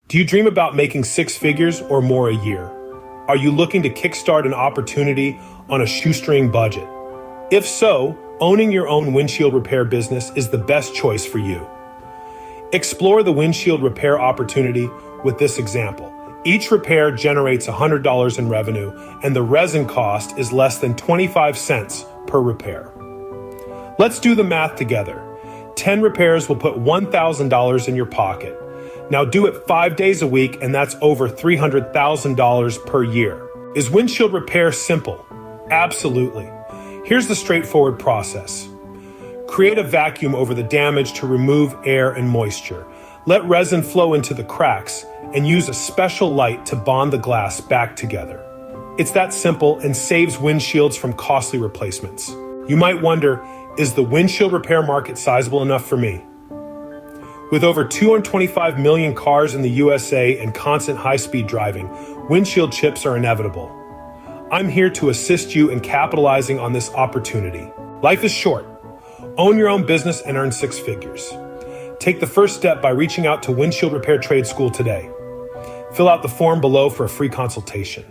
Do you dream about making six figures or more a year? Are you looking to kickstart an opportunity on a shoestring budget? If so, owning your own windshield repair business is the best choice for you. Explore the windshield repair opportunity with this example. Each repair generates $100 in revenue, and the resin cost is less than 25 cents per repair. Let's do the math together. 10 repairs will put $1,000 in your pocket. Now do it 5 days a week, and that's over $300,000 per year. Is windshield repair simple? Absolutely. Here's the straightforward process. Create a vacuum over the damage to remove air and moisture. Let resin flow into the cracks and use a special light to bond the glass back together. It's that simple and saves windshields from costly replacements. You might wonder, is the windshield repair market sizable enough for me? With over 225 million cars in the USA and constant high-speed driving, windshield chips are inevitable. I'm here to assist you in capitalizing on this opportunity. Life is short. Own your own business and earn six figures. Take the first step by reaching out to Windshield Repair Trade School today. Fill out the form below for a free consultation.